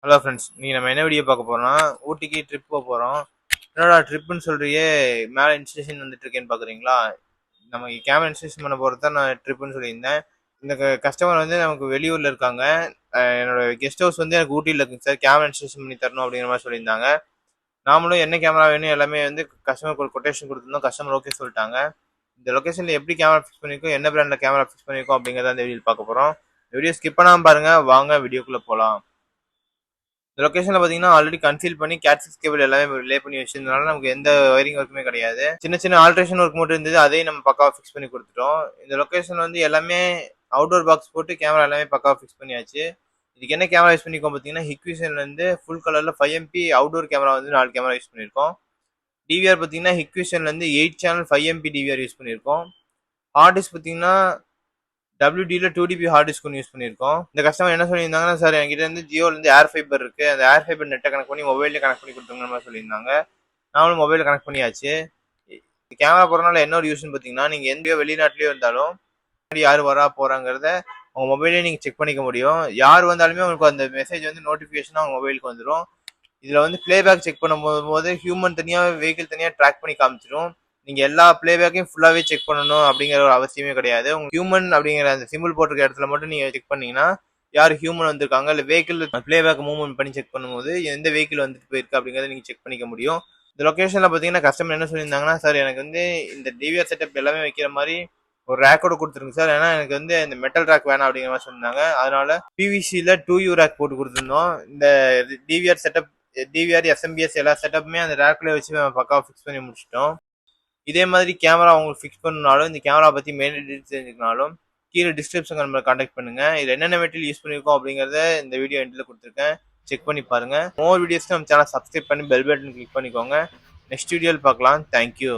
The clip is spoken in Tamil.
ஹலோ ஃப்ரெண்ட்ஸ், நீ நம்ம என்ன வீடியோ பார்க்க போறோம்னா ஊட்டிக்கு ட்ரிப் போக போகிறோம். என்னடா ட்ரிப்புன்னு சொல்றியே, மேலே இன்ஸ்டேஷன் வந்துட்டு இருக்கேன்னு பார்க்குறீங்களா? நம்ம கேமரா இன்ஸ்டேஷன் பண்ண போகிறது தான் நான் ட்ரிப்புன்னு சொல்லியிருந்தேன். இந்த கஸ்டமர் வந்து நமக்கு வெளியூரில் இருக்காங்க. என்னோட கெஸ்ட் ஹவுஸ் வந்து எனக்கு ஊட்டியில் இருக்குங்க சார், கேமரா இன்ஸ்டேஷன் பண்ணி தரணும் அப்படிங்கிற மாதிரி சொல்லியிருந்தாங்க. நாமளும் என்ன கேமரா வேணும் எல்லாமே வந்து கஸ்டமருக்கு ஒரு கொட்டேஷன் கொடுத்துருந்தோம். கஸ்டமர் ஓகே சொல்லிட்டாங்க. இந்த லொக்கேஷனில் எப்படி கேமரா ஃபிக்ஸ் பண்ணியிருக்கோம், என்ன பிராண்டில் கேமரா ஃபிக்ஸ் பண்ணியிருக்கோம் அப்படிங்கிறத இந்த வீடியோ பார்க்க போகிறோம். இந்த வீடியோ ஸ்கிப் பண்ணாமல் பாருங்கள். வாங்க வீடியோக்குள்ளே போகலாம். இந்த லொகேஷன்ல பாத்தீங்கன்னா ஆல்ரெடி கன்சீல் பண்ணி கேட்6 கேபிள் எல்லாமே ரிலே பண்ணி வச்சிருந்தனால நமக்கு எந்த ஒயரிங் ஒர்க்குமே கிடையாது. சின்ன சின்ன ஆல்ட்ரேஷன் ஒர்க் மட்டும் இருந்தது, அதையும் நம்ம பக்காவா ஃபிக்ஸ் பண்ணி கொடுத்துட்டோம். இந்த லொகேஷன் வந்து எல்லாமே அவுட்டோர் பாக்ஸ் போட்டு கேமரா எல்லாமே பக்காவா ஃபிக்ஸ் பண்ணியாச்சு. இதுக்கு என்ன கேமரா யூஸ் பண்ணிருக்கோம் பாத்தீங்கன்னா, ஹிக்விஷன்ல இருந்து ஃபுல் கலர்ல 5MP அவுட்டோர் கேமரா வந்து 4 கேமரா யூஸ் பண்ணிருக்கோம். டிவிஆர் பாத்தீங்கன்னா ஹிக்விஷன்ல இருந்து 8 சேனல் 5MP டிவிஆர் யூஸ் பண்ணிருக்கோம். ஹார்ட் டிஸ்க் பாத்தீங்கன்னா WD-ல 2DB ஹார்ட் டிஸ்க் ஒன்று யூஸ் பண்ணியிருக்கோம். இந்த கஸ்டமர் என்ன சொல்லியிருந்தாங்கன்னா, சார் என்கிட்ட இருந்து ஜியோலேருந்து ஏர் ஃபைபர் இருக்கு, அந்த ஏர் ஃபைபர் நெட்டை கனெக்ட் பண்ணி மொபைல்ல கனெக்ட் பண்ணி கொடுத்துருங்கிற மாதிரி சொல்லியிருந்தாங்க. நானும் மொபைலில் கனெக்ட் பண்ணியாச்சு. கேமரா போகிறனால என்ன ஒரு யூஸ்ன்னு பார்த்தீங்கன்னா, நீங்கள் எங்கேயோ வெளிநாட்டிலேயோ இருந்தாலும் யார் வரா போகிறாங்கிறத உங்கள் மொபைலே நீங்கள் செக் பண்ணிக்க முடியும். யார் வந்தாலுமே உங்களுக்கு அந்த மெசேஜ் வந்து நோட்டிஃபிகேஷனாக உங்கள் மொபைலுக்கு வந்துடும். இதில் வந்து பிளேபேக் செக் பண்ணும்போது ஹியூமன் தனியாக வெஹிக்கிள் தனியாக ட்ராக் பண்ணி காமிச்சிடும். நீங்கள் எல்லா பிளேபேக்கையும் ஃபுல்லாகவே செக் பண்ணணும் அப்படிங்கிற ஒரு அவசியமே கிடையாது. உங்கள் ஹியூமன் அப்படிங்கிற அந்த சிம்பிள் போட்டிருக்க இடத்துல மட்டும் நீங்கள் செக் பண்ணீங்கன்னா யார் ஹியூமன் வந்திருக்காங்க, இல்லை வெஹிக்கிள் பிளேபேக் மூவ்மெண்ட் பண்ணி செக் பண்ணும்போது எந்த வெஹிக்கிள் வந்துட்டு போயிருக்கு அப்படிங்கிறத நீங்கள் செக் பண்ணிக்க முடியும். இந்த லொக்கேஷனில் பார்த்தீங்கன்னா கஸ்டமர் என்ன சொல்லியிருந்தாங்கன்னா, சார் எனக்கு வந்து இந்த டிவிஆர் செட்டப் எல்லாமே வைக்கிற மாதிரி ஒரு ரேக்கோட கொடுத்துருங்க சார், ஏன்னா எனக்கு வந்து இந்த மெட்டல் ரேக் வேணாம் அப்படிங்கிற மாதிரி சொன்னாங்க. அதனால பிவிசியில் 2U ரேக் போட்டு கொடுத்துருந்தோம். இந்த டிவிஆர் செட்டப், டிவிஆர், எஸ்எம்பிஎஸ் எல்லா செட்டப்புமே அந்த ரேக்ல வச்சு நம்ம பக்காவாக ஃபிக்ஸ் பண்ணி முடிச்சிட்டோம். இதே மாதிரி கேமரா உங்களுக்கு ஃபிக்ஸ் பண்ணாலும், இந்த கேமரா பற்றி மெயின் டீடைல்ஸ் தெரிஞ்சுக்கனாலும் கீழே டிஸ்கிரிப்ஷன் நம்பரை கான்டாக்ட் பண்ணுங்க. இதில் என்னென்ன மெட்டீரியல் யூஸ் பண்ணியிருக்கோம் அப்படிங்கிறத இந்த வீடியோ எண்டில் கொடுத்துருக்கேன், செக் பண்ணி பாருங்க. மோர் வீடியோஸ்க்கு நம்ம சேனல் சப்ஸ்கிரைப் பண்ணி பெல் பட்டன் கிளிக் பண்ணிக்கோங்க. நெக்ஸ்ட் வீடியோவில் பார்க்கலாம். தேங்க்யூ.